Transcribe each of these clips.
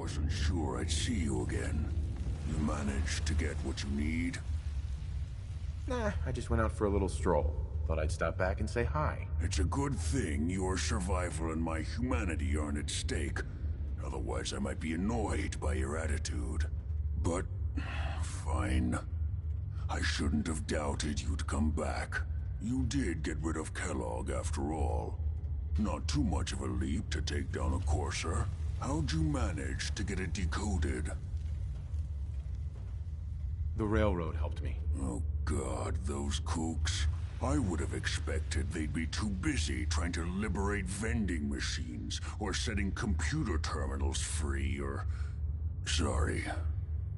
wasn't sure I'd see you again. You managed to get what you need? Nah, I just went out for a little stroll. Thought I'd stop back and say hi. It's a good thing your survival and my humanity aren't at stake. Otherwise, I might be annoyed by your attitude. But, fine. I shouldn't have doubted you'd come back. You did get rid of Kellogg after all. Not too much of a leap to take down a Courser. How'd you manage to get it decoded? The railroad helped me. Oh god, those kooks. I would have expected they'd be too busy trying to liberate vending machines, or setting computer terminals free, or... Sorry.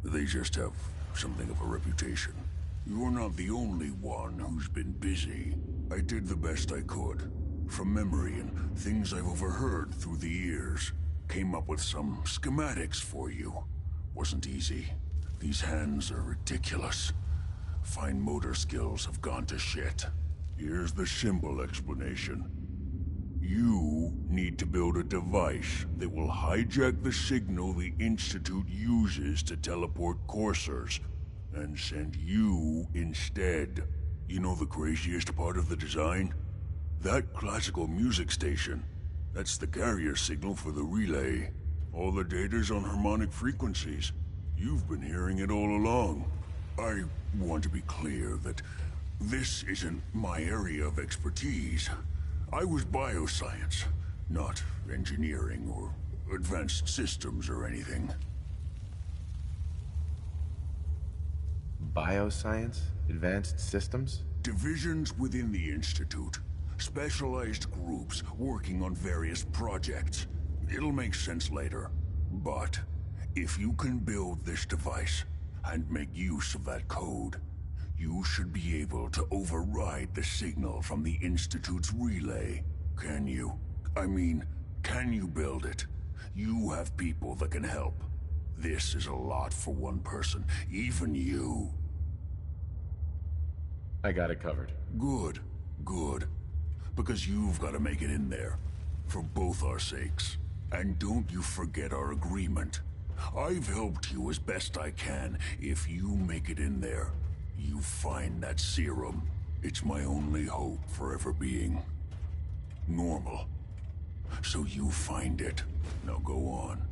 They just have something of a reputation. You're not the only one who's been busy. I did the best I could. From memory and things I've overheard through the years. Came up with some schematics for you. Wasn't easy. These hands are ridiculous. Fine motor skills have gone to shit. Here's the simple explanation. You need to build a device that will hijack the signal the Institute uses to teleport coursers, and send you instead. You know the craziest part of the design? That classical music station. That's the carrier signal for the relay. All the data's on harmonic frequencies. You've been hearing it all along. I want to be clear that this isn't my area of expertise. I was bioscience, not engineering or advanced systems or anything. Bioscience? Advanced systems? Divisions within the Institute. Specialized groups working on various projects. It'll make sense later. But if you can build this device and make use of that code, you should be able to override the signal from the Institute's relay. Can you? I mean, can you build it? You have people that can help. This is a lot for one person, even you. I got it covered. Good, good. Because you've got to make it in there. For both our sakes. And don't you forget our agreement. I've helped you as best I can. If you make it in there, you find that serum. It's my only hope for ever being normal. So you find it. Now go on.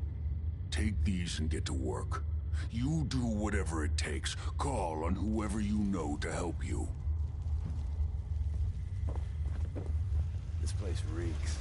Take these and get to work. You do whatever it takes. Call on whoever you know to help you. This place reeks.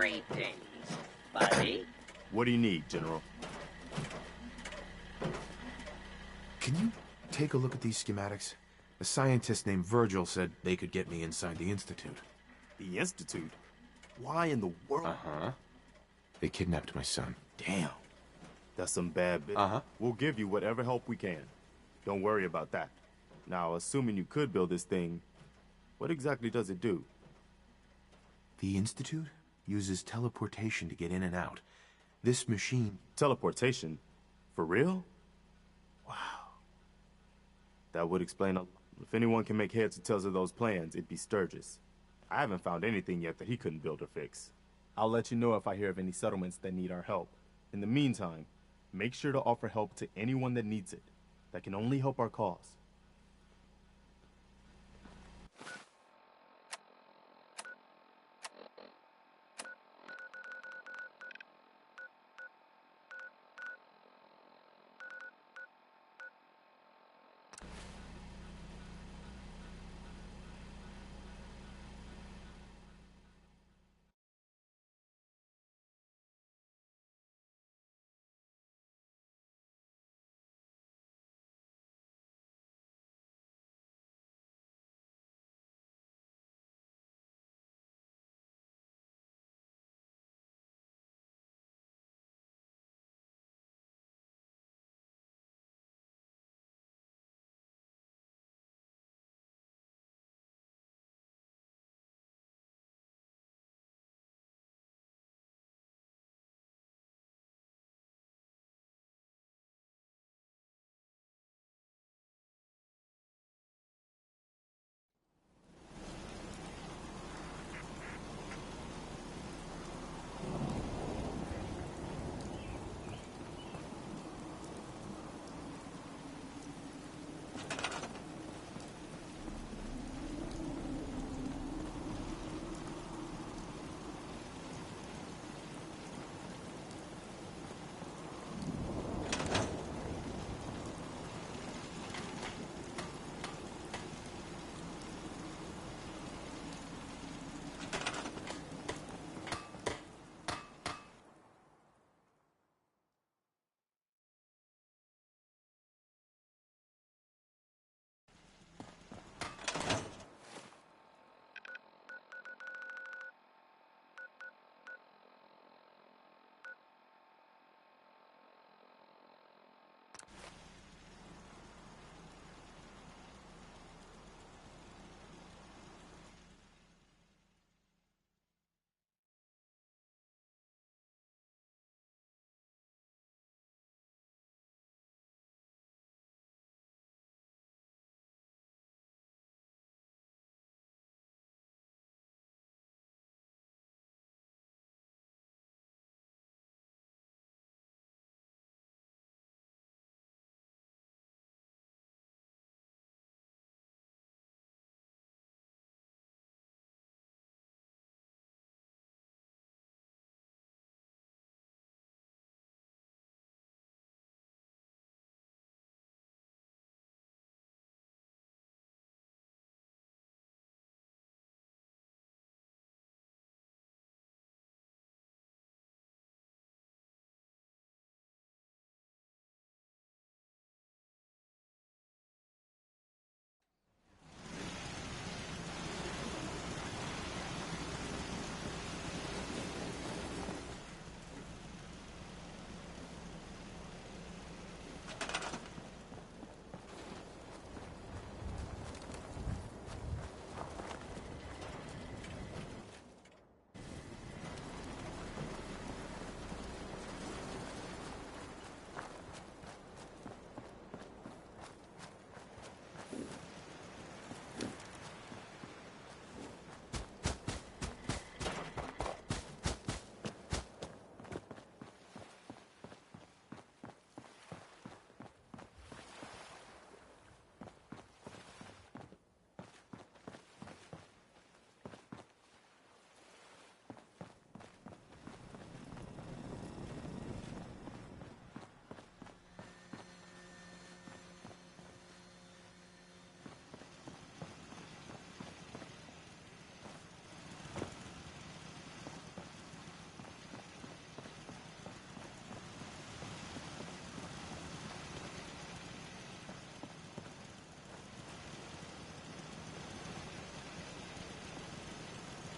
Greetings, buddy. What do you need, General? Can you take a look at these schematics? A scientist named Virgil said they could get me inside the Institute. The Institute? Why in the world? Uh-huh. They kidnapped my son. Damn. That's some bad bit. Uh-huh. We'll give you whatever help we can. Don't worry about that. Now, assuming you could build this thing, what exactly does it do? The Institute uses teleportation to get in and out. This machine... Teleportation? For real? Wow. That would explain a lot. If anyone can make heads or tails of those plans, it'd be Sturgis. I haven't found anything yet that he couldn't build or fix. I'll let you know if I hear of any settlements that need our help. In the meantime, make sure to offer help to anyone that needs it. That can only help our cause.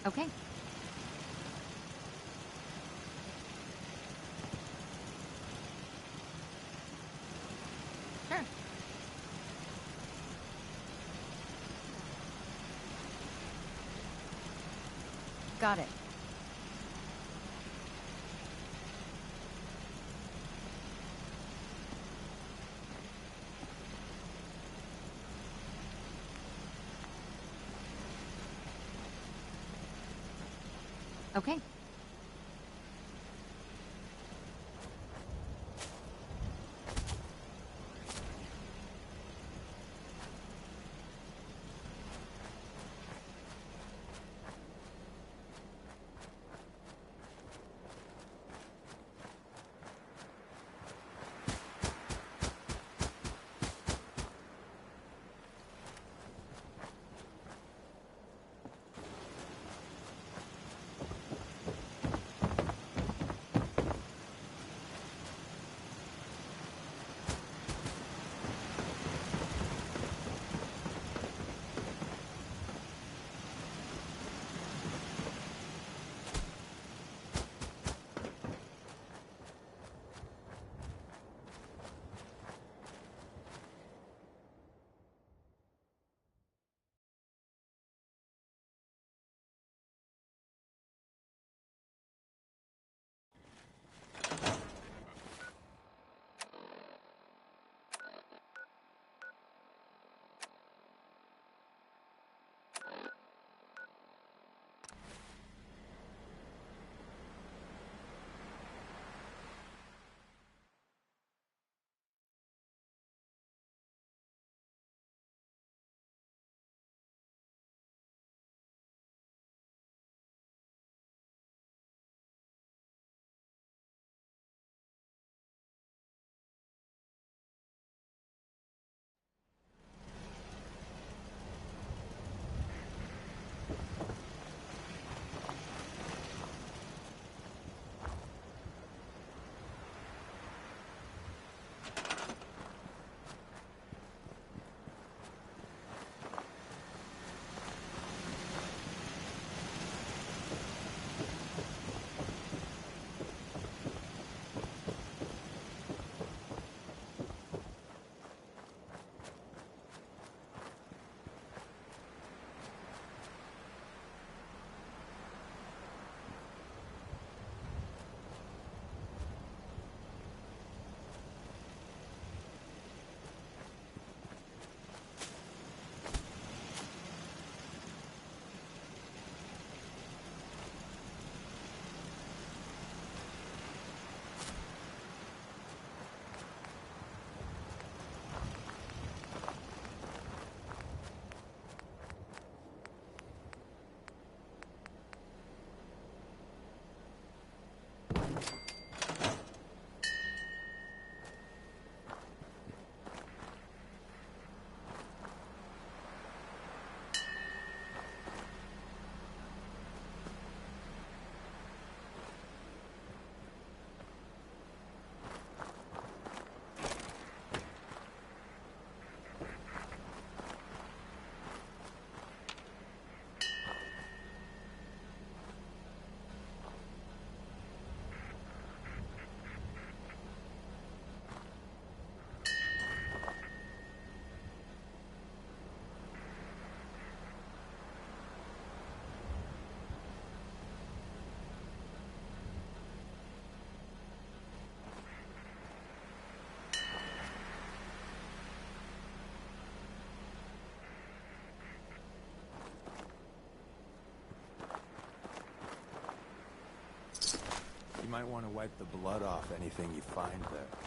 Okay. Sure. Got it. Okay. You might want to wipe the blood off anything you find there.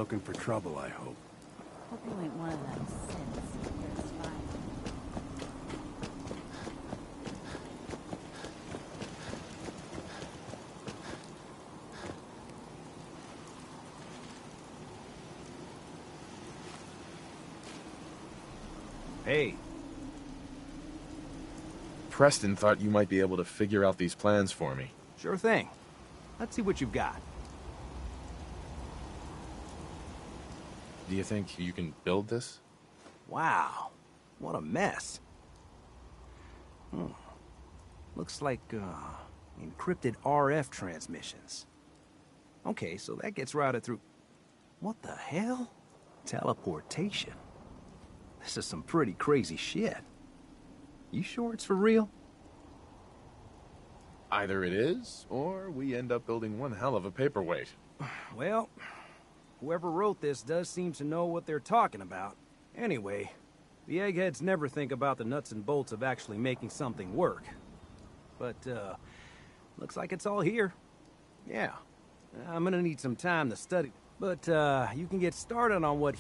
looking for trouble, I hope. Hope you ain't one of them sins. You're fine. Hey, Preston thought you might be able to figure out these plans for me. sure thing. Let's see what you've got. Do you think you can build this? Wow, what a mess. Looks like, encrypted RF transmissions. Okay, so that gets routed through... What the hell? Teleportation. This is some pretty crazy shit. You sure it's for real? Either it is, or we end up building one hell of a paperweight. Well, whoever wrote this does seem to know what they're talking about. Anyway, the eggheads never think about the nuts and bolts of actually making something work. But, looks like it's all here. Yeah, I'm gonna need some time to study. But, you can get started on what...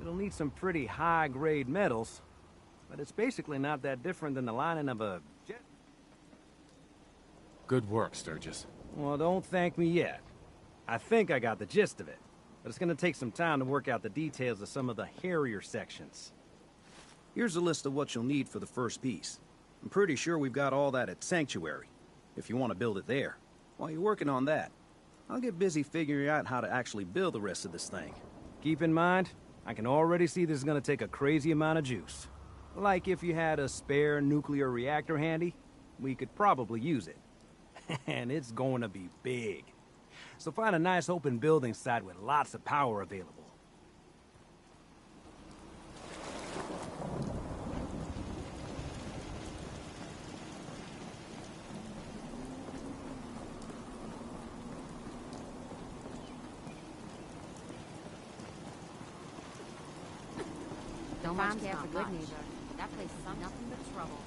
it'll need some pretty high-grade metals. But it's basically not that different than the lining of a jet. Good work, Sturgis. Well, don't thank me yet. I think I got the gist of it. But it's gonna take some time to work out the details of some of the hairier sections. Here's a list of what you'll need for the first piece. I'm pretty sure we've got all that at Sanctuary, if you want to build it there. While you're working on that, I'll get busy figuring out how to actually build the rest of this thing. Keep in mind, I can already see this is gonna take a crazy amount of juice. Like if you had a spare nuclear reactor handy, we could probably use it. And it's going to be big. So find a nice open building site with lots of power available. Don't much care for good neither. That place is nothing but trouble.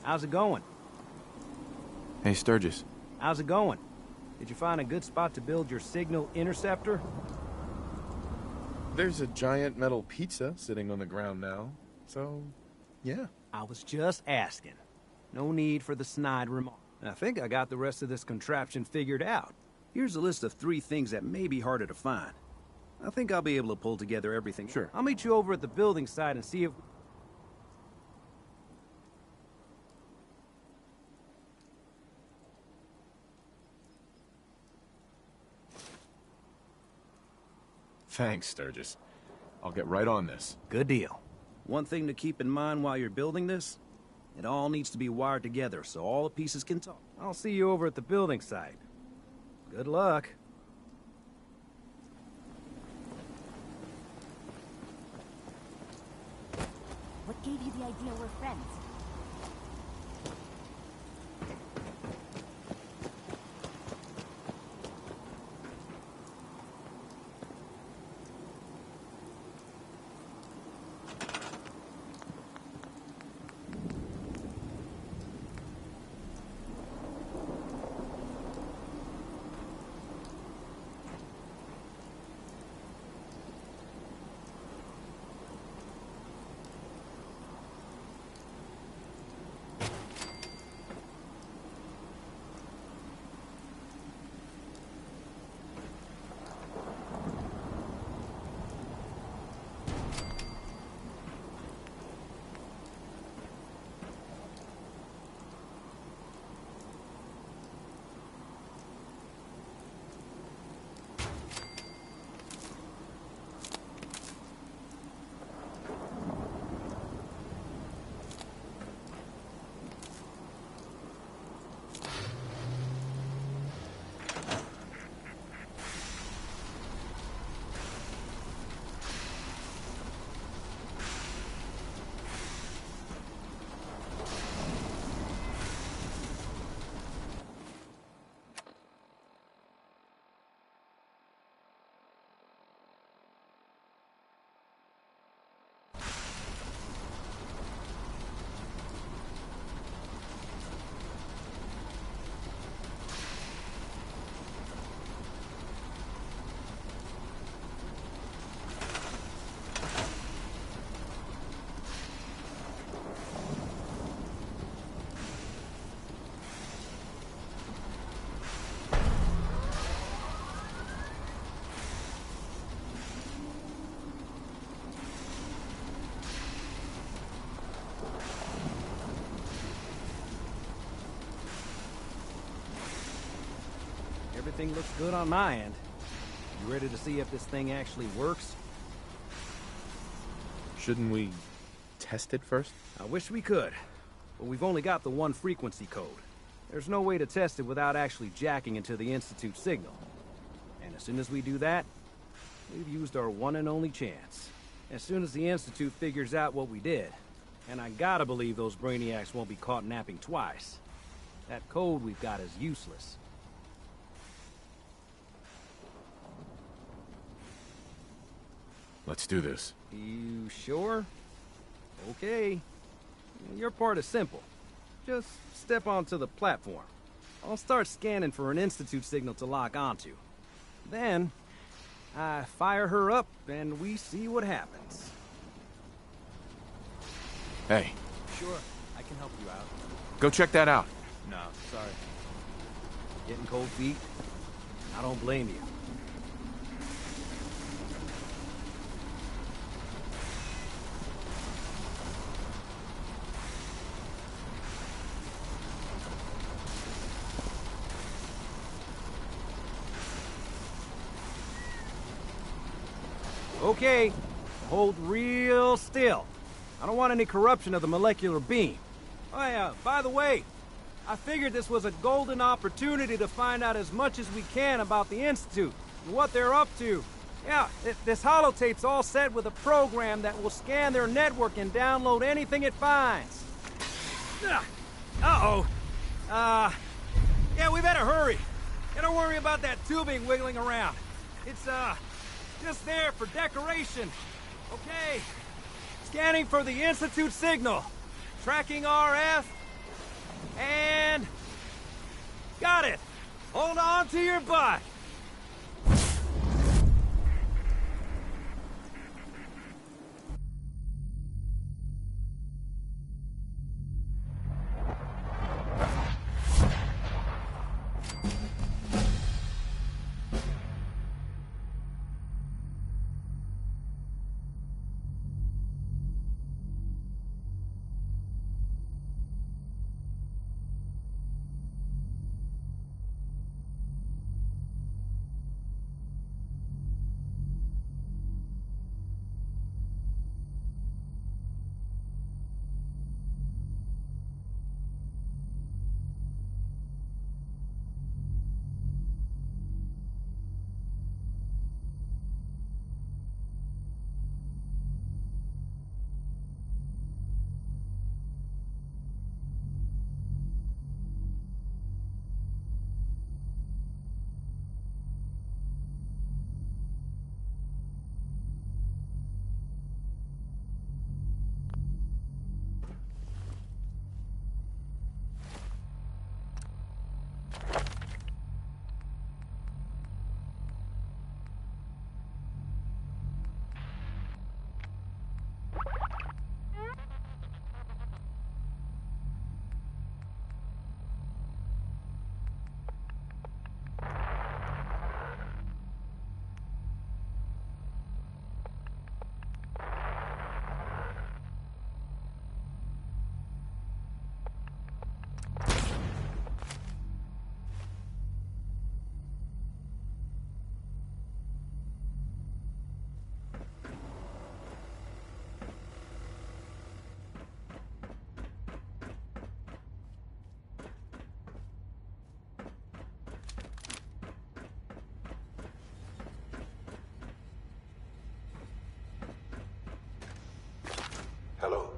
How's it going? Hey, Sturgis. How's it going? Did you find a good spot to build your signal interceptor? There's a giant metal pizza sitting on the ground now, so, yeah. I was just asking. No need for the snide remark. I think I got the rest of this contraption figured out. Here's a list of 3 things that may be harder to find. I think I'll be able to pull together everything. Sure. I'll meet you over at the building site and see if... Thanks, Sturgis. I'll get right on this. Good deal. One thing to keep in mind while you're building this, it all needs to be wired together so all the pieces can talk. I'll see you over at the building site. Good luck. What gave you the idea we're friends? Everything looks good on my end. You ready to see if this thing actually works? Shouldn't we test it first? I wish we could, but we've only got the one frequency code. There's no way to test it without actually jacking into the Institute signal. And as soon as we do that, we've used our one and only chance. As soon as the Institute figures out what we did, and I gotta believe those brainiacs won't be caught napping twice, that code we've got is useless. Let's do this. You sure? Okay. Your part is simple. Just step onto the platform. I'll start scanning for an Institute signal to lock onto. Then, I fire her up and we see what happens. Hey, Sure, I can help you out. go check that out. No, sorry. Getting cold feet? I don't blame you. Okay, hold real still. I don't want any corruption of the molecular beam. Oh yeah, by the way, I figured this was a golden opportunity to find out as much as we can about the Institute and what they're up to. Yeah, this holotape's all set with a program that will scan their network and download anything it finds. Uh-oh. Yeah, we better hurry. Yeah, don't worry about that tubing wiggling around. It's, just there for decoration. Okay. Scanning for the Institute signal. Tracking RF. And... got it! Hold on to your butt! Hello.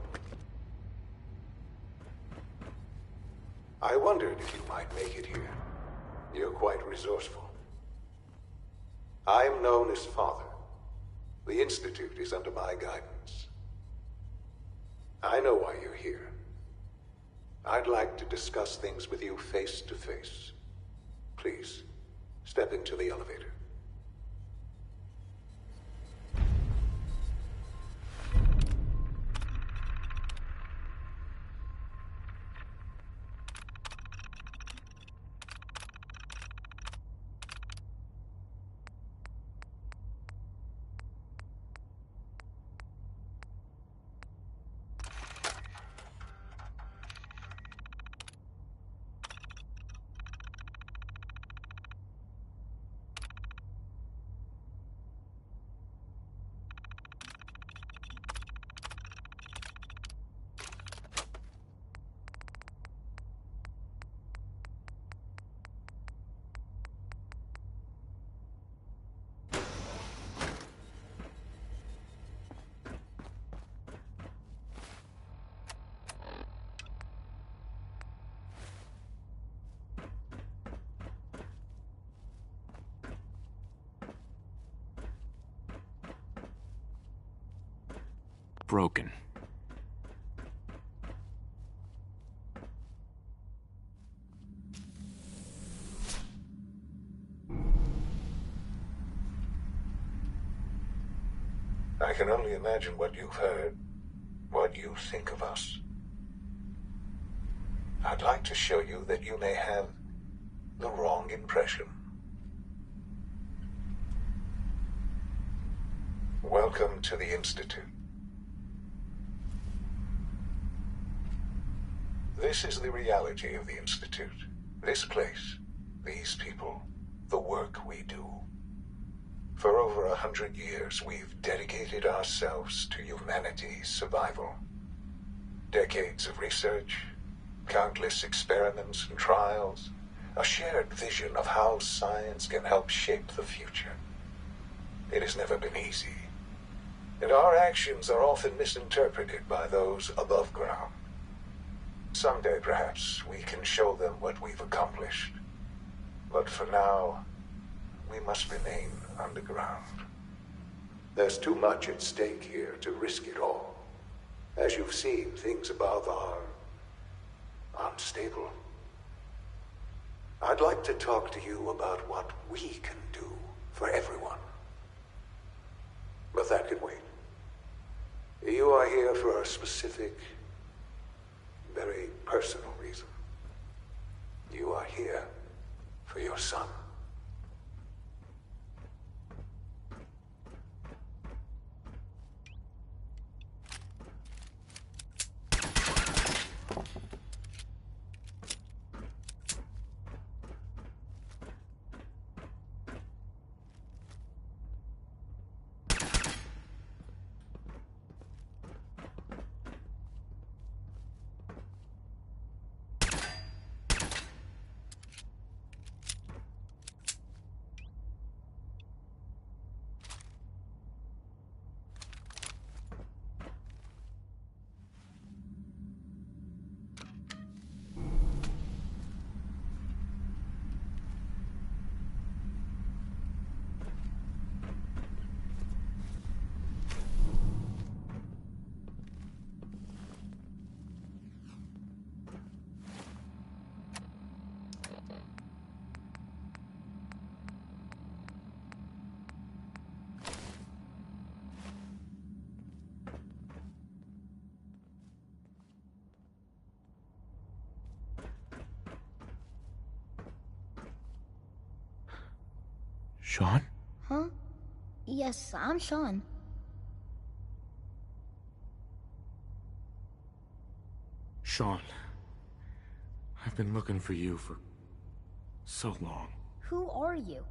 I wondered if you might make it here. You're quite resourceful. I am known as Father. The Institute is under my guidance. I know why you're here. I'd like to discuss things with you face to face. Please, step into the elevator. Broken. I can only imagine what you've heard, what you think of us. I'd like to show you that you may have the wrong impression. Welcome to the Institute. This is the reality of the Institute. This place, these people, the work we do. For over 100 years, we've dedicated ourselves to humanity's survival. Decades of research, countless experiments and trials, a shared vision of how science can help shape the future. It has never been easy, and our actions are often misinterpreted by those above ground. Someday, perhaps, we can show them what we've accomplished. But for now, we must remain underground. There's too much at stake here to risk it all. As you've seen, things above are unstable. I'd like to talk to you about what we can do for everyone. But that can wait. You are here for a specific, very personal reason. You are here for your son. Sean? Huh? Yes, I'm Sean. Sean. I've been looking for you for so long. Who are you?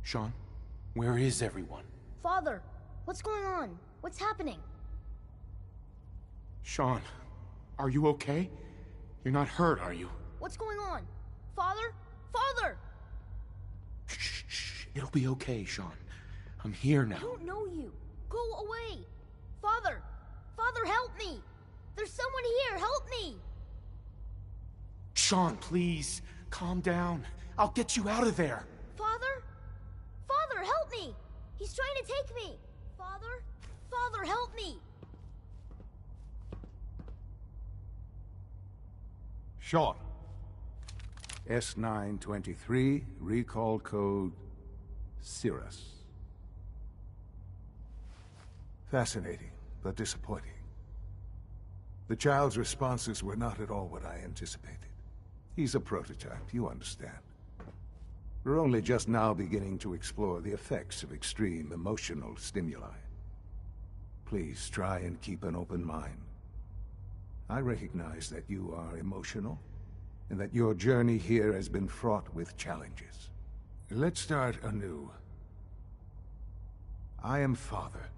Sean, where is everyone? Father, what's going on? What's happening? Sean, are you okay? You're not hurt, are you? What's going on? Father? Father! Shh. It'll be okay, Sean. I'm here now. I don't know you. Go away. Father! Father, help me! There's someone here, help me! Sean, please. Calm down. I'll get you out of there. Father? Father, help me! He's trying to take me! Father? Father, help me! Sean. S923, recall code Cirrus. Fascinating, but disappointing. The child's responses were not at all what I anticipated. He's a prototype, you understand. We're only just now beginning to explore the effects of extreme emotional stimuli. Please try and keep an open mind. I recognize that you are emotional, and that your journey here has been fraught with challenges. Let's start anew. I am Father.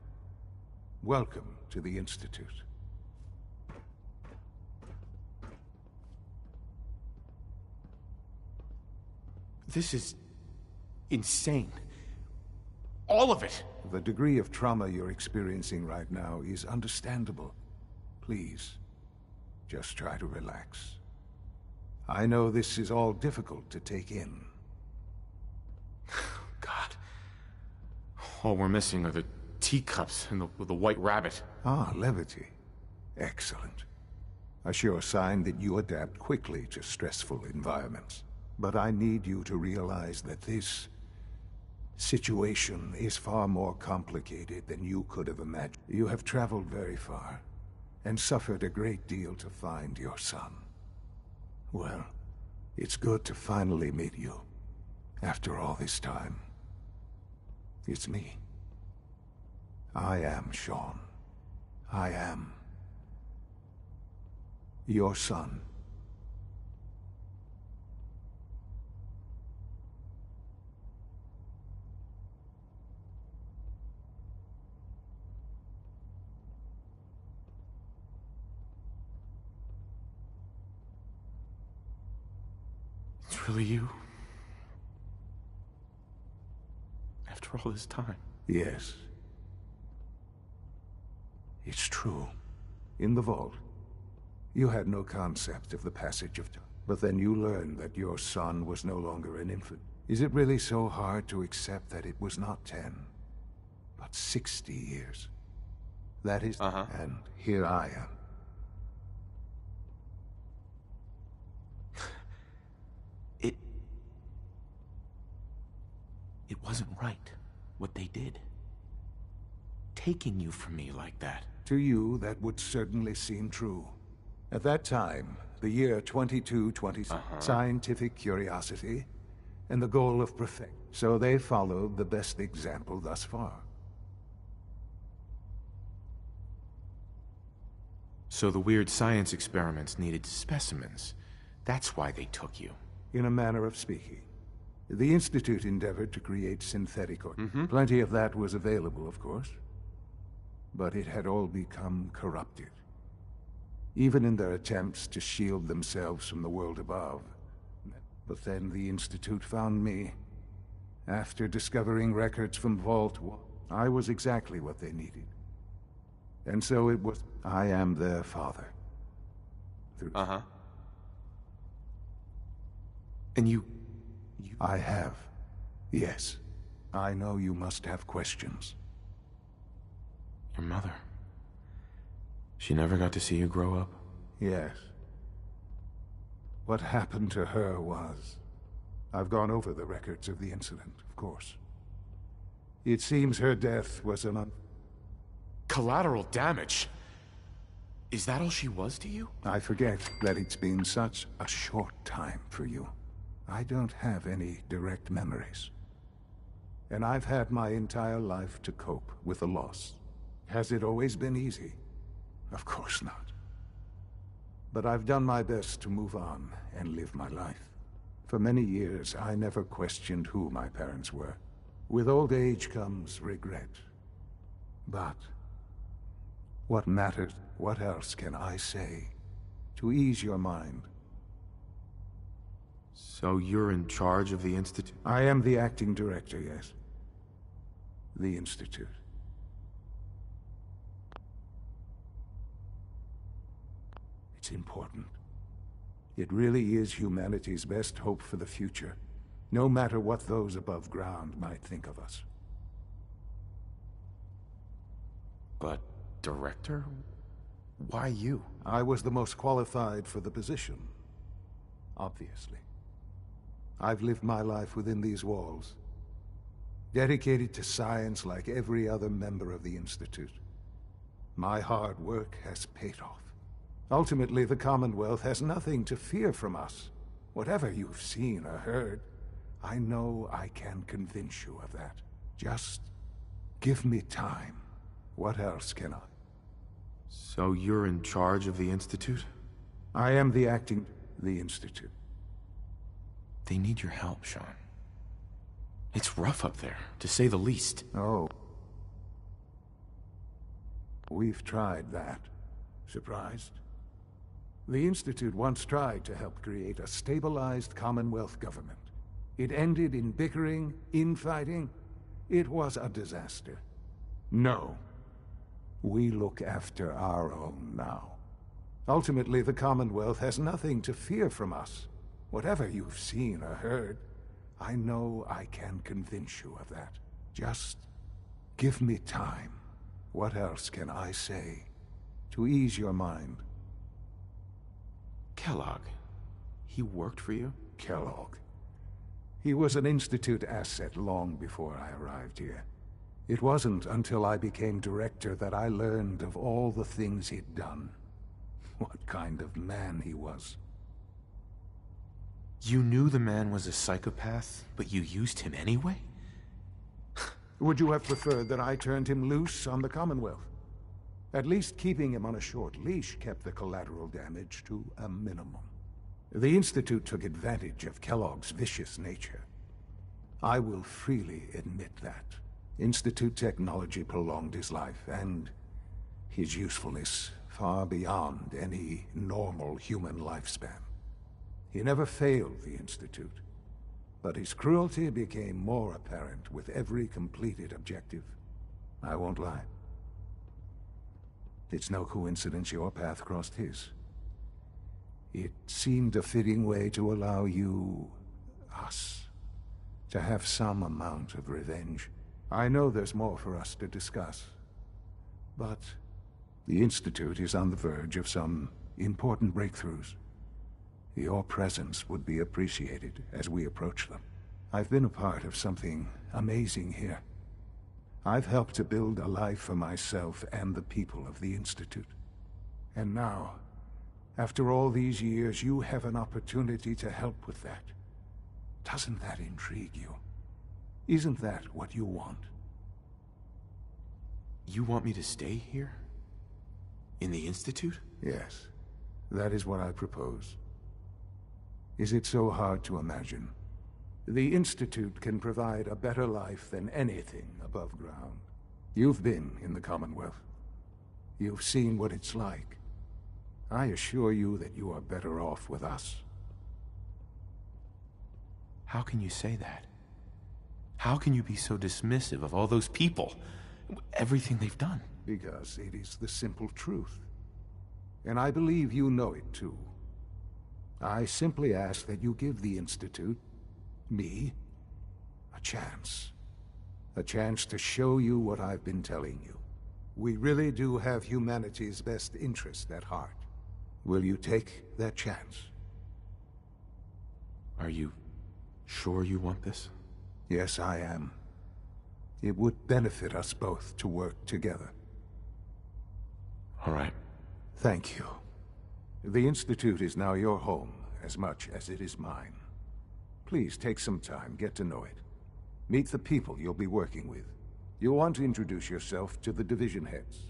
Welcome to the Institute. This is insane. All of it. The degree of trauma you're experiencing right now is understandable. Please, just try to relax. I know this is all difficult to take in. God. All we're missing are the teacups and the white rabbit. Ah, levity. Excellent. A sure sign that you adapt quickly to stressful environments. But I need you to realize that this situation is far more complicated than you could have imagined. You have traveled very far, and suffered a great deal to find your son. Well, it's good to finally meet you, after all this time. It's me. I am Sean. I am your son. It's really you? After all this time? Yes. It's true. In the vault, you had no concept of the passage of time. But then you learned that your son was no longer an infant. Is it really so hard to accept that it was not 10, but 60 years? That is... And here I am. It wasn't right, what they did. Taking you from me like that. To you, that would certainly seem true. At that time, the year 2226, scientific curiosity and the goal of perfect. So they followed the best example thus far. So the weird science experiments needed specimens. That's why they took you. In a manner of speaking. The Institute endeavored to create synthetic organs. Plenty of that was available, of course. But it had all become corrupted. Even in their attempts to shield themselves from the world above. But then the Institute found me. After discovering records from Vault 1, I was exactly what they needed. And so it was, I am their father. And you... I have. Yes. I know you must have questions. Your mother. She never got to see you grow up? Yes. What happened to her was... I've gone over the records of the incident, of course. It seems her death was an Collateral damage? Is that all she was to you? I forget that it's been such a short time for you. I don't have any direct memories. And I've had my entire life to cope with the loss. Has it always been easy? Of course not. But I've done my best to move on and live my life. For many years, I never questioned who my parents were. With old age comes regret. But what matters? What else can I say to ease your mind? So you're in charge of the Institute? I am the acting director, yes. The Institute. It's important. It really is humanity's best hope for the future, no matter what those above ground might think of us. But, director? Why you? I was the most qualified for the position. Obviously. I've lived my life within these walls, dedicated to science like every other member of the Institute. My hard work has paid off. Ultimately, the Commonwealth has nothing to fear from us. Whatever you've seen or heard, I know I can convince you of that. Just give me time. What else can I? So you're in charge of the Institute? I am the acting... the Institute. They need your help, Sean. It's rough up there, to say the least. Oh. We've tried that. Surprised? The Institute once tried to help create a stabilized Commonwealth government. It ended in bickering, infighting. It was a disaster. No. We look after our own now. Ultimately, the Commonwealth has nothing to fear from us. Whatever you've seen or heard, I know I can convince you of that. Just give me time. What else can I say to ease your mind? Kellogg. He worked for you? Kellogg. He was an Institute asset long before I arrived here. It wasn't until I became director that I learned of all the things he'd done. What kind of man he was. You knew the man was a psychopath, but you used him anyway? Would you have preferred that I turned him loose on the Commonwealth? At least keeping him on a short leash kept the collateral damage to a minimum. The Institute took advantage of Kellogg's vicious nature. I will freely admit that. Institute technology prolonged his life, and his usefulness far beyond any normal human lifespan. He never failed the Institute, but his cruelty became more apparent with every completed objective. I won't lie. It's no coincidence your path crossed his. It seemed a fitting way to allow you, us, to have some amount of revenge. I know there's more for us to discuss, but the Institute is on the verge of some important breakthroughs. Your presence would be appreciated as we approach them. I've been a part of something amazing here. I've helped to build a life for myself and the people of the Institute. And now, after all these years, you have an opportunity to help with that. Doesn't that intrigue you? Isn't that what you want? You want me to stay here? In the Institute? Yes, that is what I propose. Is it so hard to imagine? The Institute can provide a better life than anything above ground. You've been in the Commonwealth. You've seen what it's like. I assure you that you are better off with us. How can you say that? How can you be so dismissive of all those people? Everything they've done? Because it is the simple truth. And I believe you know it too. I simply ask that you give the Institute, me, a chance. A chance to show you what I've been telling you. We really do have humanity's best interest at heart. Will you take that chance? Are you sure you want this? Yes, I am. It would benefit us both to work together. All right. Thank you. The Institute is now your home, as much as it is mine. Please take some time, get to know it. Meet the people you'll be working with. You'll want to introduce yourself to the division heads.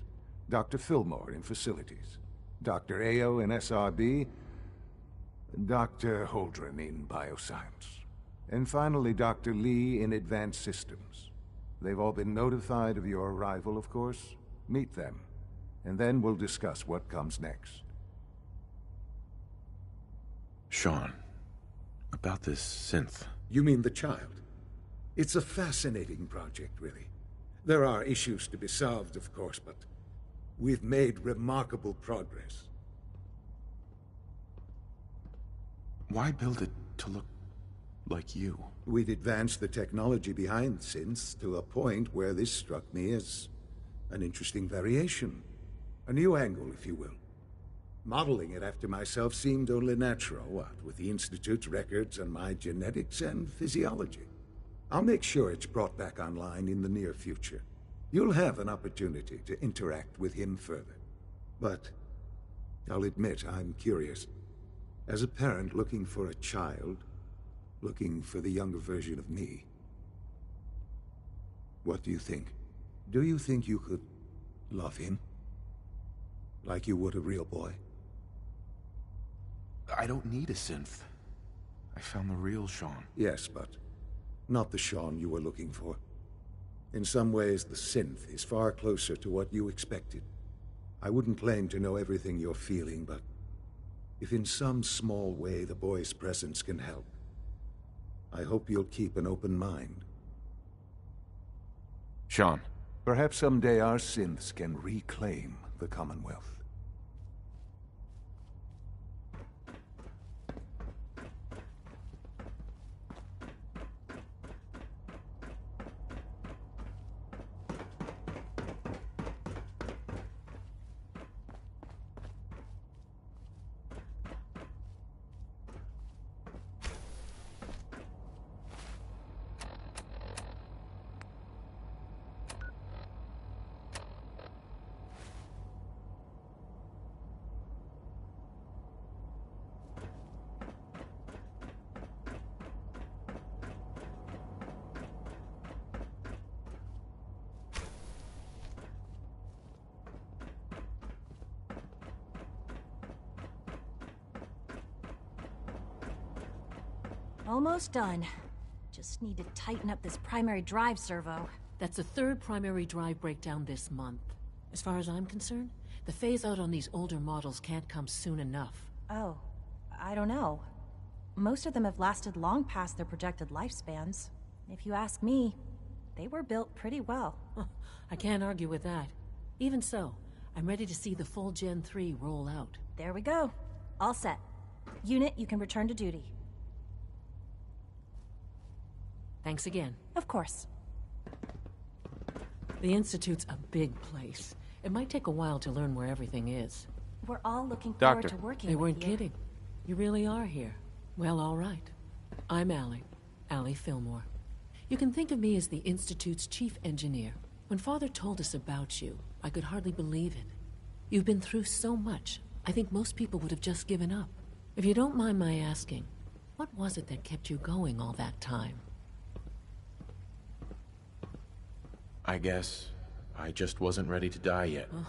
Dr. Fillmore in Facilities, Dr. Ayo in SRB, Dr. Holdren in Bioscience, and finally Dr. Lee in Advanced Systems. They've all been notified of your arrival, of course. Meet them, and then we'll discuss what comes next. Sean, about this synth. You mean the child? It's a fascinating project, really. There are issues to be solved, of course, but we've made remarkable progress. Why build it to look like you? We'd advanced the technology behind synths to a point where this struck me as an interesting variation. A new angle, if you will. Modeling it after myself seemed only natural, what with the Institute's records and my genetics and physiology. I'll make sure it's brought back online in the near future. You'll have an opportunity to interact with him further. But I'll admit I'm curious. As a parent looking for a child, looking for the younger version of me, what do you think? Do you think you could love him? Like you would a real boy? I don't need a synth. I found the real Sean. Yes, but not the Sean you were looking for. In some ways, the synth is far closer to what you expected. I wouldn't claim to know everything you're feeling, but if in some small way the boy's presence can help, I hope you'll keep an open mind. Sean. Perhaps someday our synths can reclaim the Commonwealth. Almost done. Just need to tighten up this primary drive servo. That's the third primary drive breakdown this month. As far as I'm concerned, the phase-out on these older models can't come soon enough. Oh, I don't know. Most of them have lasted long past their projected lifespans. If you ask me, they were built pretty well. I can't argue with that. Even so, I'm ready to see the full Gen 3 roll out. There we go. All set. Unit, you can return to duty. Thanks again. Of course. The Institute's a big place. It might take a while to learn where everything is. We're all looking forward to working with you. They weren't kidding. You really are here. Well, all right. I'm Allie. Allie Fillmore. You can think of me as the Institute's chief engineer. When Father told us about you, I could hardly believe it. You've been through so much, I think most people would have just given up. If you don't mind my asking, what was it that kept you going all that time? I guess I just wasn't ready to die yet. Oh,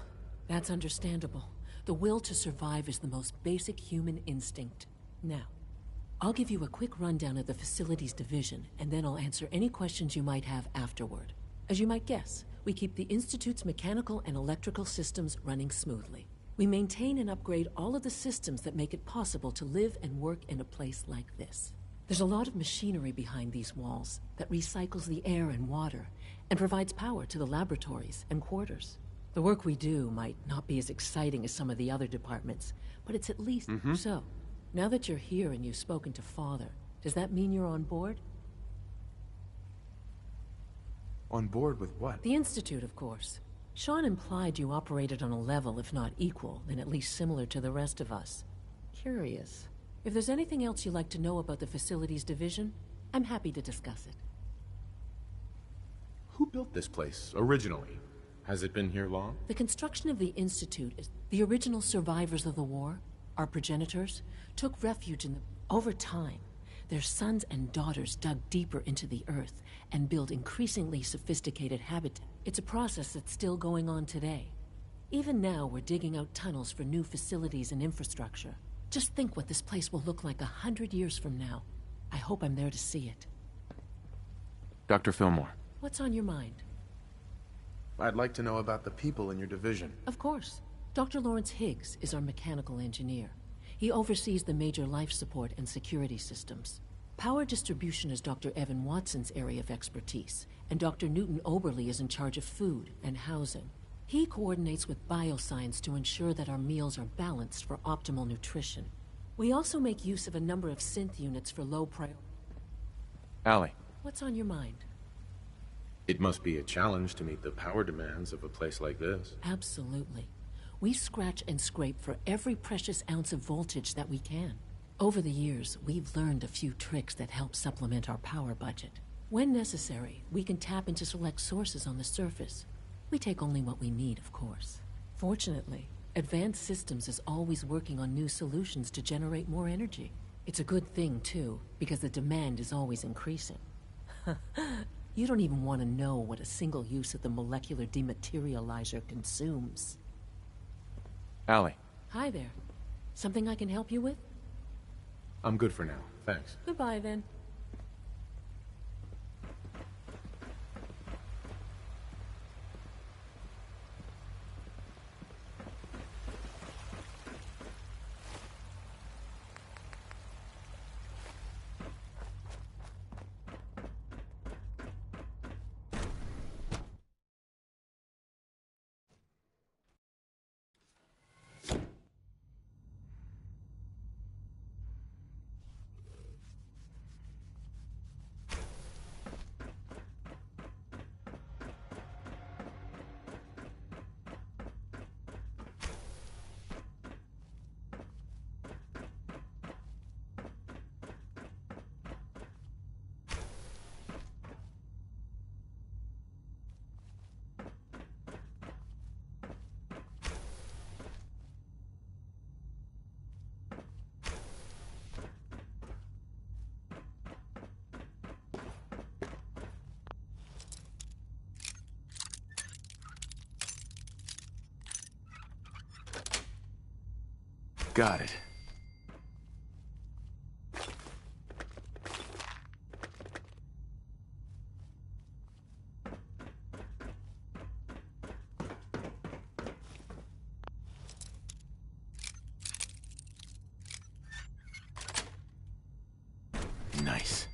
that's understandable. The will to survive is the most basic human instinct. Now, I'll give you a quick rundown of the facilities division, and then I'll answer any questions you might have afterward. As you might guess, we keep the Institute's mechanical and electrical systems running smoothly. We maintain and upgrade all of the systems that make it possible to live and work in a place like this. There's a lot of machinery behind these walls that recycles the air and water and provides power to the laboratories and quarters. The work we do might not be as exciting as some of the other departments, but it's at least so. Now that you're here and you've spoken to Father, does that mean you're on board? On board with what? The Institute, of course. Sean implied you operated on a level, if not equal, then at least similar to the rest of us. Curious. If there's anything else you'd like to know about the Facilities Division, I'm happy to discuss it. Who built this place, originally? Has it been here long? The construction of the Institute is... The original survivors of the war, our progenitors, took refuge in the... Over time, their sons and daughters dug deeper into the earth and built increasingly sophisticated habitat. It's a process that's still going on today. Even now, we're digging out tunnels for new facilities and infrastructure. Just think what this place will look like 100 years from now. I hope I'm there to see it. Dr. Fillmore. What's on your mind? I'd like to know about the people in your division. Of course. Dr. Lawrence Higgs is our mechanical engineer. He oversees the major life support and security systems. Power distribution is Dr. Evan Watson's area of expertise, and Dr. Newton Oberly is in charge of food and housing. He coordinates with bioscience to ensure that our meals are balanced for optimal nutrition. We also make use of a number of synth units for low priority. Allie. What's on your mind? It must be a challenge to meet the power demands of a place like this. Absolutely. We scratch and scrape for every precious ounce of voltage that we can. Over the years, we've learned a few tricks that help supplement our power budget. When necessary, we can tap into select sources on the surface. We take only what we need, of course. Fortunately, Advanced Systems is always working on new solutions to generate more energy. It's a good thing, too, because the demand is always increasing. You don't even want to know what a single use of the molecular dematerializer consumes. Allie. Hi there. Something I can help you with? I'm good for now, thanks. Goodbye, then. Got it. Nice.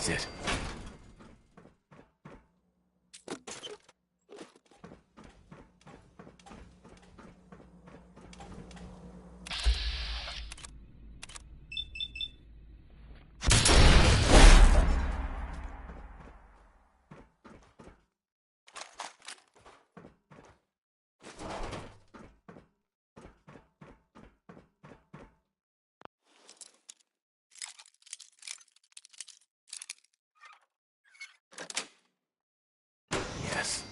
That's it. Yes.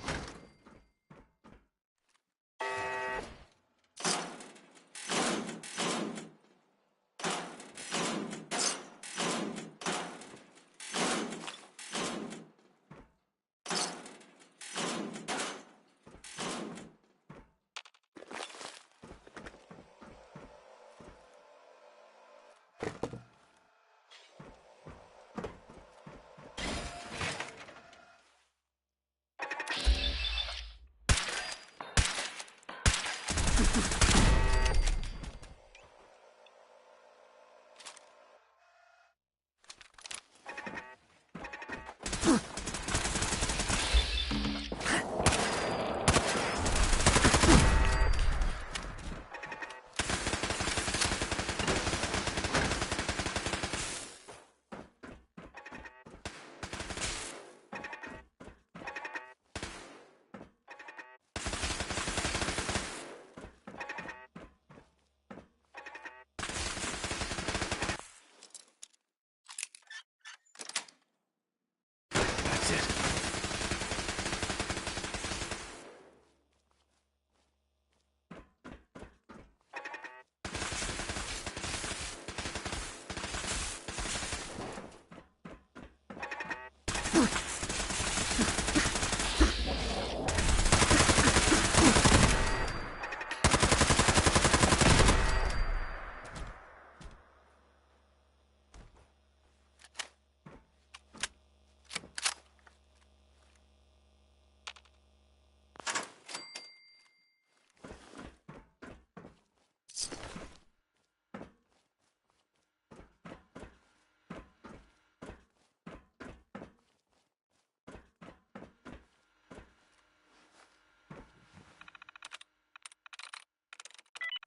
That's it.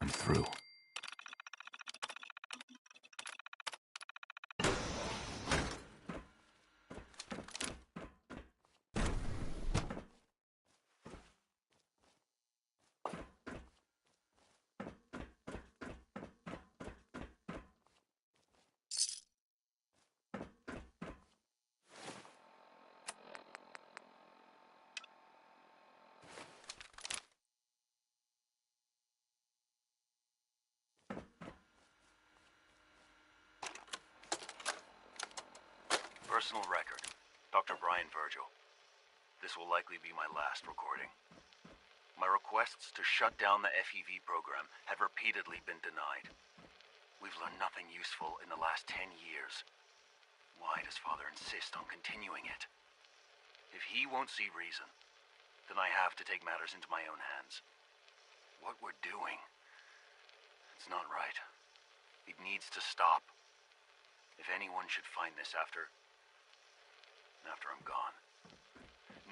I'm through. Personal record. Dr. Brian Virgil. This will likely be my last recording. My requests to shut down the FEV program have repeatedly been denied. We've learned nothing useful in the last 10 years. Why does Father insist on continuing it? If he won't see reason, then I have to take matters into my own hands. What we're doing, it's not right. It needs to stop. If anyone should find this after I'm gone,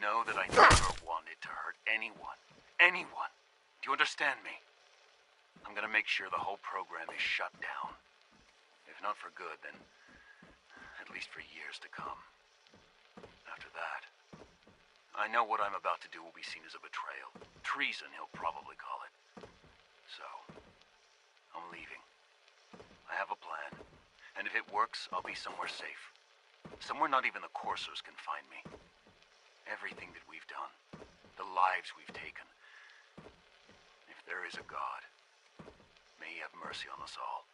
know that I never wanted to hurt anyone. Anyone. Do you understand me? I'm gonna make sure the whole program is shut down. If not for good, then at least for years to come. After that, I know what I'm about to do will be seen as a betrayal. Treason, he'll probably call it. So, I'm leaving. I have a plan. And if it works, I'll be somewhere safe. Somewhere not even the coursers can find me. Everything that we've done, the lives we've taken. If there is a God, may he have mercy on us all.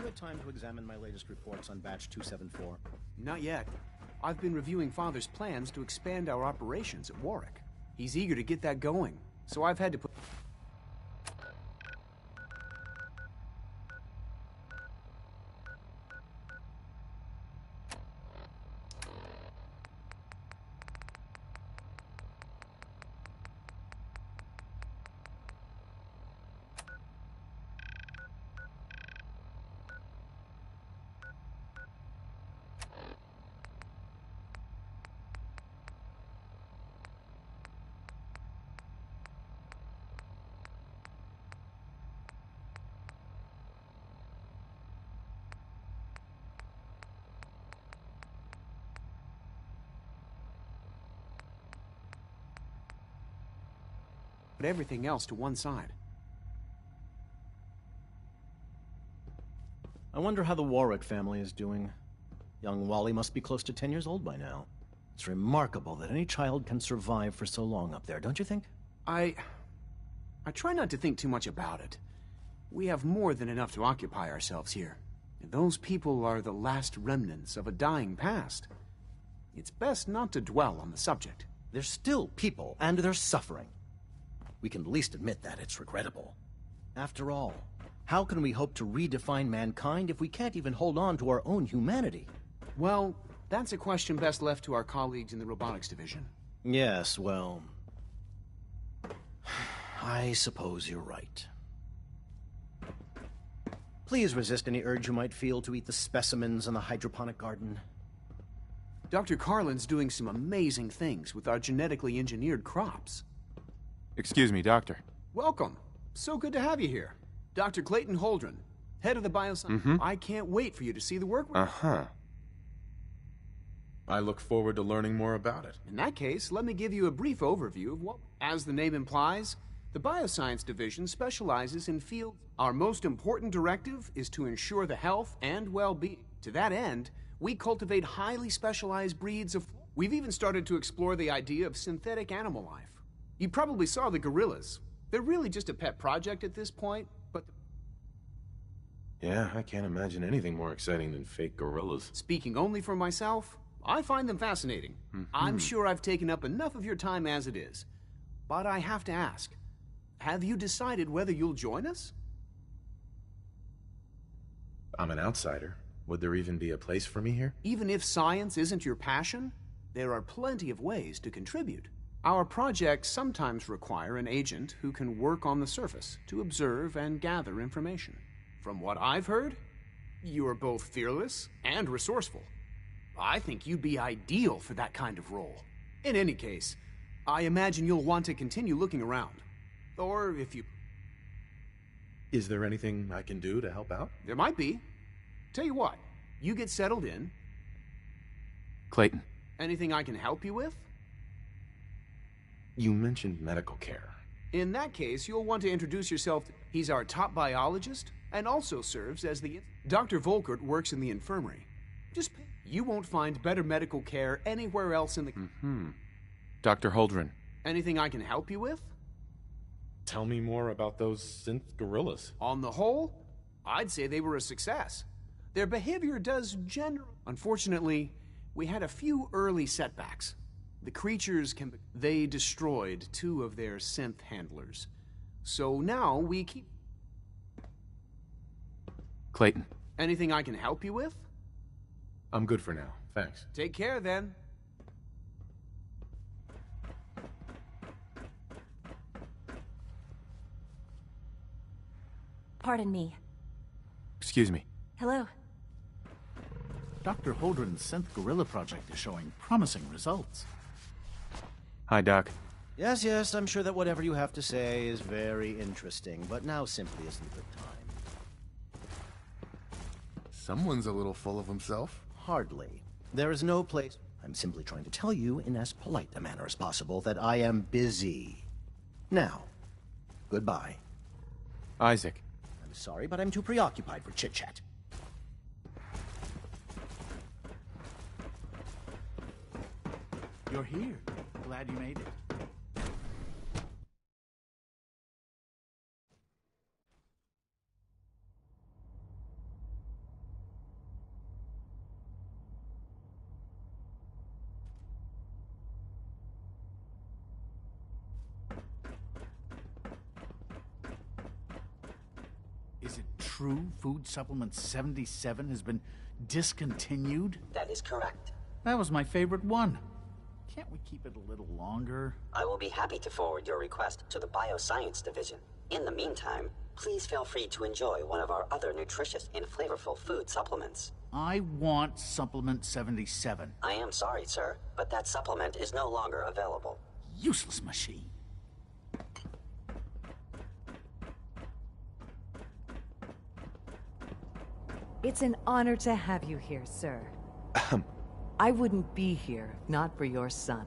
you had time to examine my latest reports on Batch 274? Not yet. I've been reviewing Father's plans to expand our operations at Warwick. He's eager to get that going, so I've had to put... everything else to one side. I wonder how the Warwick family is doing. Young Wally must be close to 10 years old by now. It's remarkable that any child can survive for so long up there, don't you think? I try not to think too much about it. We have more than enough to occupy ourselves here. And those people are the last remnants of a dying past. It's best not to dwell on the subject. They're still people, and they're suffering. We can at least admit that it's regrettable. After all, how can we hope to redefine mankind if we can't even hold on to our own humanity? Well, that's a question best left to our colleagues in the robotics division. Yes, well... I suppose you're right. Please resist any urge you might feel to eat the specimens in the hydroponic garden. Dr. Carlin's doing some amazing things with our genetically engineered crops. Excuse me, Doctor. Welcome. So good to have you here. Dr. Clayton Holdren, head of the bioscience. I can't wait for you to see the work. I look forward to learning more about it. In that case, let me give you a brief overview of what, as the name implies, the Bioscience Division specializes in fields. Our most important directive is to ensure the health and well-being. To that end, we cultivate highly specialized breeds of... We've even started to explore the idea of synthetic animal life. You probably saw the gorillas. They're really just a pet project at this point, but... Yeah, I can't imagine anything more exciting than fake gorillas. Speaking only for myself, I find them fascinating. I'm sure I've taken up enough of your time as it is. But I have to ask, have you decided whether you'll join us? I'm an outsider. Would there even be a place for me here? Even if science isn't your passion, there are plenty of ways to contribute. Our projects sometimes require an agent who can work on the surface to observe and gather information. From what I've heard, you are both fearless and resourceful. I think you'd be ideal for that kind of role. In any case, I imagine you'll want to continue looking around. Or if you... Is there anything I can do to help out? There might be. Tell you what, you get settled in. Clayton. Anything I can help you with? You mentioned medical care. In that case, you'll want to introduce yourself. He's our top biologist and also serves as the... Dr. Volkert works in the infirmary. Just... You won't find better medical care anywhere else in the... Dr. Holdren. Anything I can help you with? Tell me more about those synth gorillas. On the whole, I'd say they were a success. Their behavior does Unfortunately, we had a few early setbacks. The creatures can... They destroyed 2 of their synth handlers. So now we keep... Clayton. Anything I can help you with? I'm good for now. Thanks. Take care, then. Pardon me. Excuse me. Hello. Dr. Holdren's Synth Gorilla project is showing promising results. Hi, Doc. Yes, yes, I'm sure that whatever you have to say is very interesting, but now simply isn't the time. Someone's a little full of himself. Hardly. There is no place... I'm simply trying to tell you in as polite a manner as possible that I am busy. Now, goodbye. Isaac. I'm sorry, but I'm too preoccupied for chit-chat. You're here. Glad you made it. true? Food Supplement 77 has been discontinued? That is correct. That was my favorite one. Can't we keep it a little longer? I will be happy to forward your request to the Bioscience Division. In the meantime, please feel free to enjoy one of our other nutritious and flavorful food supplements. I want Supplement 77. I am sorry, sir, but that supplement is no longer available. Useless machine. It's an honor to have you here, sir. I wouldn't be here if not for your son.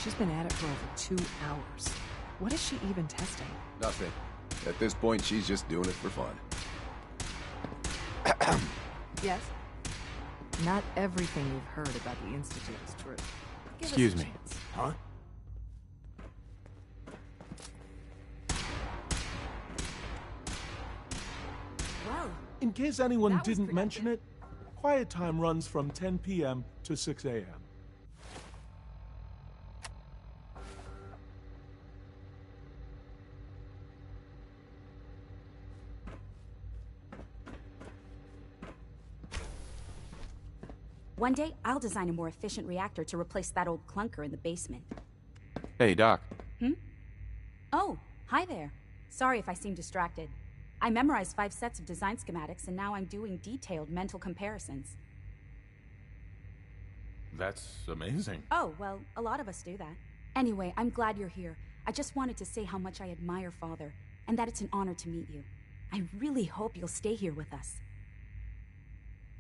She's been at it for over 2 hours. What is she even testing? Nothing. At this point, she's just doing it for fun. Yes? Not everything you've heard about the Institute is true. Give Excuse us a me. chance. Huh? Well, in case anyone that was didn't mention it, quiet time runs from 10 p.m. to 6 a.m. One day, I'll design a more efficient reactor to replace that old clunker in the basement. Hey, Doc. Oh, hi there. Sorry if I seem distracted. I memorized 5 sets of design schematics, and now I'm doing detailed mental comparisons. That's amazing. Oh, well, a lot of us do that. Anyway, I'm glad you're here. I just wanted to say how much I admire Father, and that it's an honor to meet you. I really hope you'll stay here with us.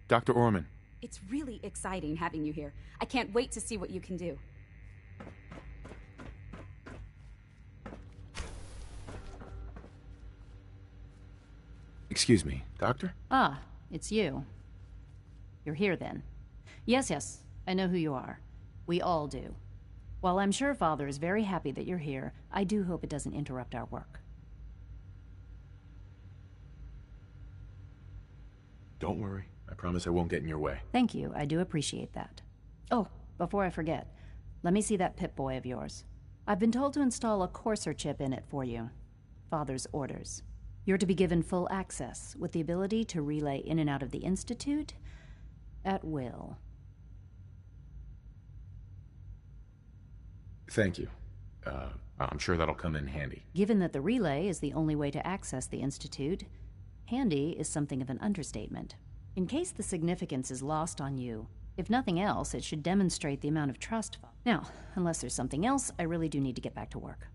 Dr. Orman. It's really exciting having you here. I can't wait to see what you can do. Excuse me, Doctor? Ah, it's you. You're here then. Yes, I know who you are. We all do. While I'm sure Father is very happy that you're here, I do hope it doesn't interrupt our work. Don't worry. I promise I won't get in your way. Thank you, I do appreciate that. Oh, before I forget, let me see that Pip-Boy of yours. I've been told to install a Courser chip in it for you. Father's orders. You're to be given full access, with the ability to relay in and out of the Institute at will. Thank you. I'm sure that'll come in handy. Given that the relay is the only way to access the Institute, handy is something of an understatement. In case the significance is lost on you, if nothing else, it should demonstrate the amount of trust. Now, unless there's something else, I really do need to get back to work.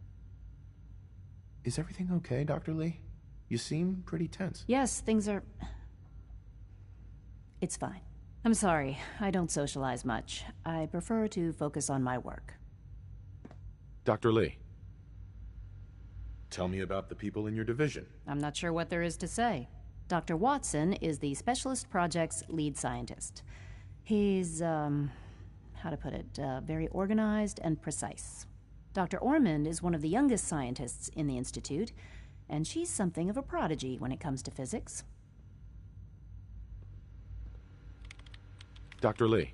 Is everything okay, Dr. Lee? You seem pretty tense. Yes, things are... It's fine. I'm sorry, I don't socialize much. I prefer to focus on my work. Dr. Lee, tell me about the people in your division. I'm not sure what there is to say. Dr. Watson is the Specialist Project's lead scientist. He's, how to put it, very organized and precise. Dr. Ormond is one of the youngest scientists in the Institute, and she's something of a prodigy when it comes to physics. Dr. Lee.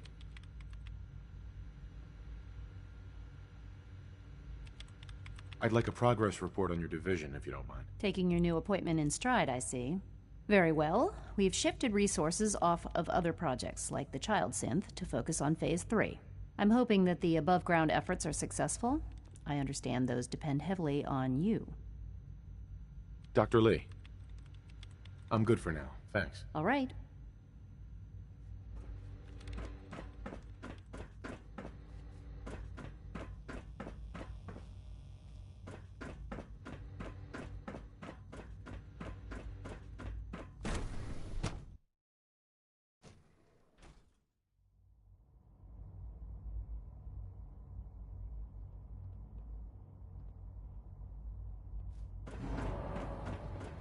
I'd like a progress report on your division, if you don't mind. Taking your new appointment in stride, I see. Very well. We've shifted resources off of other projects, like the Child Synth, to focus on Phase 3. I'm hoping that the above-ground efforts are successful. I understand those depend heavily on you. Dr. Lee. I'm good for now. Thanks. All right.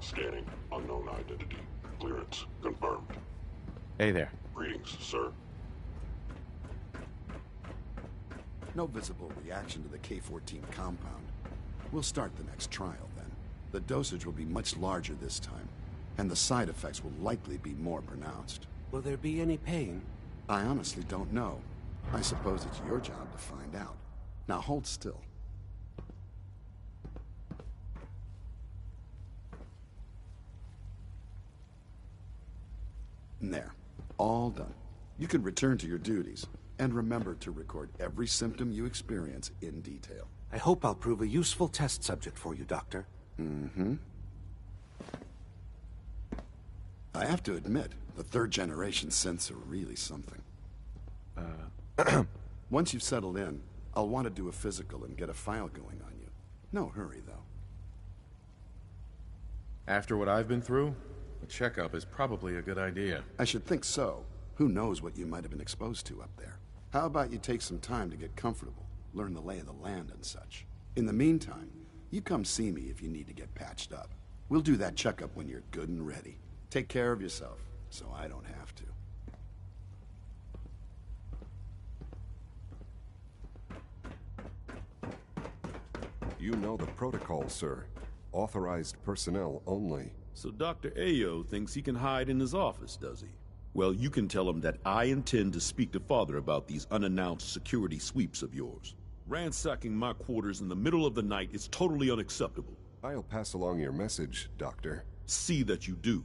Scanning. Unknown identity. Clearance confirmed. Hey there. Greetings, sir. No visible reaction to the K-14 compound. We'll start the next trial then. The dosage will be much larger this time, and the side effects will likely be more pronounced. Will there be any pain? I honestly don't know. I suppose it's your job to find out. Now hold still. There. All done. You can return to your duties, and remember to record every symptom you experience in detail. I hope I'll prove a useful test subject for you, Doctor. Mm-hmm. I have to admit, the third-generation synths are really something. Once you've settled in, I'll want to do a physical and get a file going on you. No hurry, though. After what I've been through, a checkup is probably a good idea. I should think so. Who knows what you might have been exposed to up there? How about you take some time to get comfortable, learn the lay of the land and such. In the meantime, you come see me if you need to get patched up. We'll do that checkup when you're good and ready. Take care of yourself, so I don't have to. You know the protocol, sir. Authorized personnel only. So Dr. Ayo thinks he can hide in his office, does he? Well, you can tell him that I intend to speak to Father about these unannounced security sweeps of yours. Ransacking my quarters in the middle of the night is totally unacceptable. I'll pass along your message, Doctor. See that you do.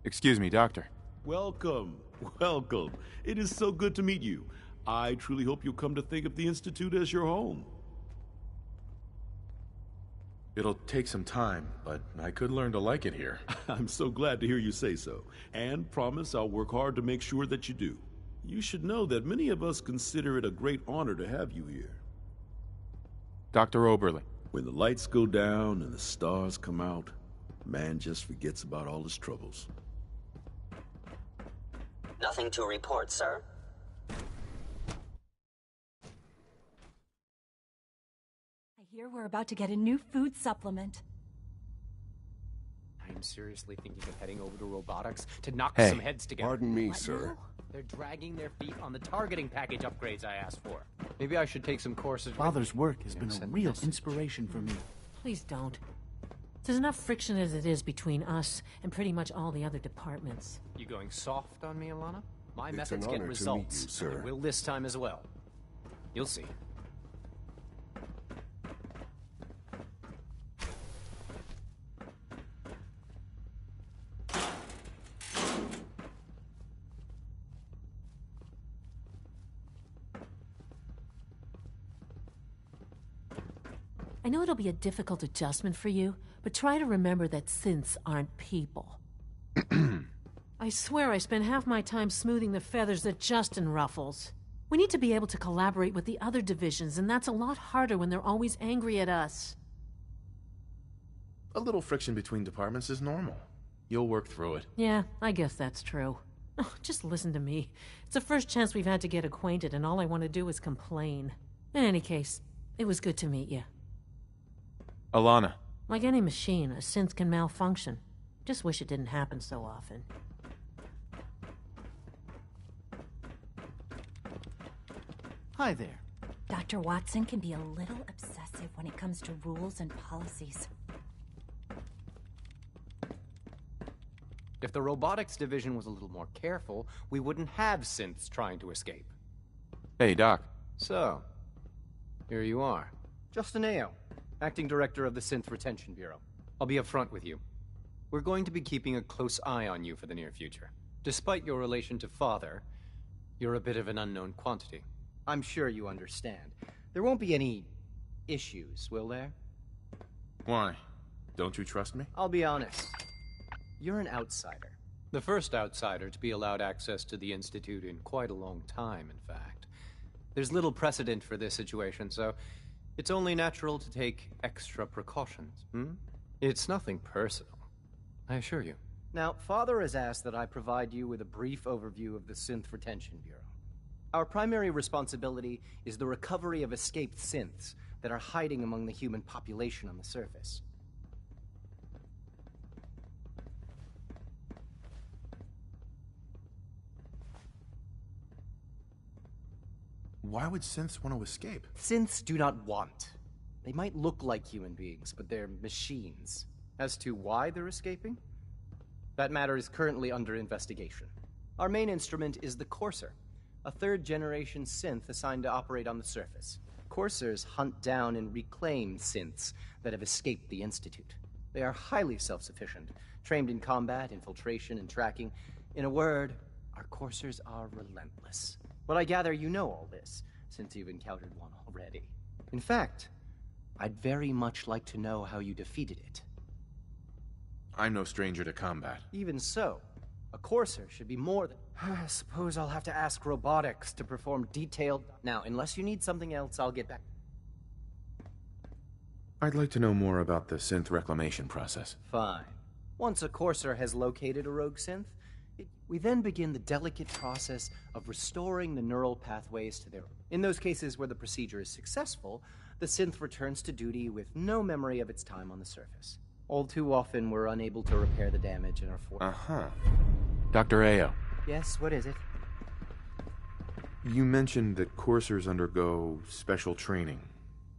Excuse me, Doctor. Welcome. Welcome. It is so good to meet you. I truly hope you'll come to think of the Institute as your home. It'll take some time, but I could learn to like it here. I'm so glad to hear you say so, and promise I'll work hard to make sure that you do. You should know that many of us consider it a great honor to have you here. Dr. Oberly. When the lights go down and the stars come out, man just forgets about all his troubles. Nothing to report, sir. I hear we're about to get a new food supplement. I'm seriously thinking of heading over to robotics to knock Hey. some heads together. Pardon me, What sir. now? They're dragging their feet on the targeting package upgrades I asked for. Maybe I should take some courses. Father's work has been a real inspiration for me. Please don't. There's enough friction as it is between us and pretty much all the other departments. You going soft on me, Alana? My It's methods an get honor to results. meet you, sir. And they will this time as well. You'll see. I know it'll be a difficult adjustment for you, but try to remember that synths aren't people. I swear I spend half my time smoothing the feathers that Justin ruffles. We need to be able to collaborate with the other divisions, and that's a lot harder when they're always angry at us. A little friction between departments is normal. You'll work through it. Yeah, I guess that's true. Oh, just listen to me. It's the first chance we've had to get acquainted, and all I want to do is complain. In any case, it was good to meet you. Alana. Like any machine, a synth can malfunction. Just wish it didn't happen so often. Hi there. Dr. Watson can be a little obsessive when it comes to rules and policies. If the robotics division was a little more careful, we wouldn't have synths trying to escape. Hey, Doc. So, here you are. Justin Ayo, Acting Director of the Synth Retention Bureau. I'll be upfront with you. We're going to be keeping a close eye on you for the near future. Despite your relation to Father, you're a bit of an unknown quantity. I'm sure you understand. There won't be any issues, will there? Why? Don't you trust me? I'll be honest. You're an outsider. The first outsider to be allowed access to the Institute in quite a long time, in fact. There's little precedent for this situation, so it's only natural to take extra precautions, It's nothing personal, I assure you. Now, Father has asked that I provide you with a brief overview of the Synth Retention Bureau. Our primary responsibility is the recovery of escaped synths that are hiding among the human population on the surface. why would synths want to escape? Synths do not want. They might look like human beings, but they're machines. As to why they're escaping? That matter is currently under investigation. Our main instrument is the Courser, a third-generation synth assigned to operate on the surface. Coursers hunt down and reclaim synths that have escaped the Institute. They are highly self-sufficient, trained in combat, infiltration, and tracking. In a word, our Coursers are relentless. But I gather you know all this, since you've encountered one already. In fact, I'd very much like to know how you defeated it. I'm no stranger to combat. Even so, a Courser should be more than... I suppose I'll have to ask robotics to perform detailed... Now, unless you need something else, I'll get back. I'd like to know more about the synth reclamation process. Fine. Once a Courser has located a rogue synth, we then begin the delicate process of restoring the neural pathways to their... In those cases where the procedure is successful, the synth returns to duty with no memory of its time on the surface. All too often, we're unable to repair the damage and are forced... Uh-huh. Dr. Ayo. Yes, what is it? You mentioned that coursers undergo special training.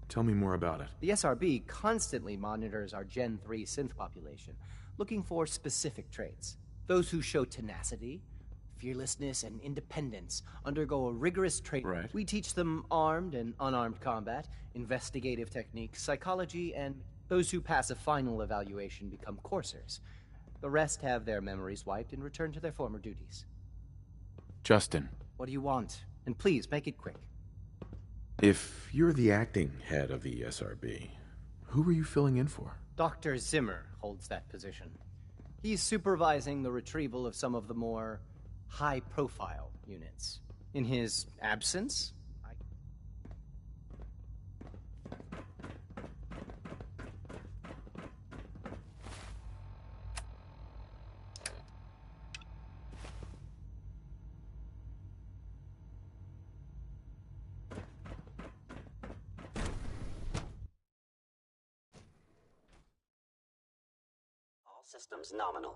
Tell me more about it. The SRB constantly monitors our Gen 3 synth population, looking for specific traits. Those who show tenacity, fearlessness, and independence undergo a rigorous training. Right. We teach them armed and unarmed combat, investigative techniques, psychology, and those who pass a final evaluation become coursers. The rest have their memories wiped and return to their former duties. Justin. What do you want? And please, make it quick. If you're the acting head of the SRB, who are you filling in for? Dr. Zimmer holds that position. He's supervising the retrieval of some of the more high-profile units. In his absence, All systems nominal.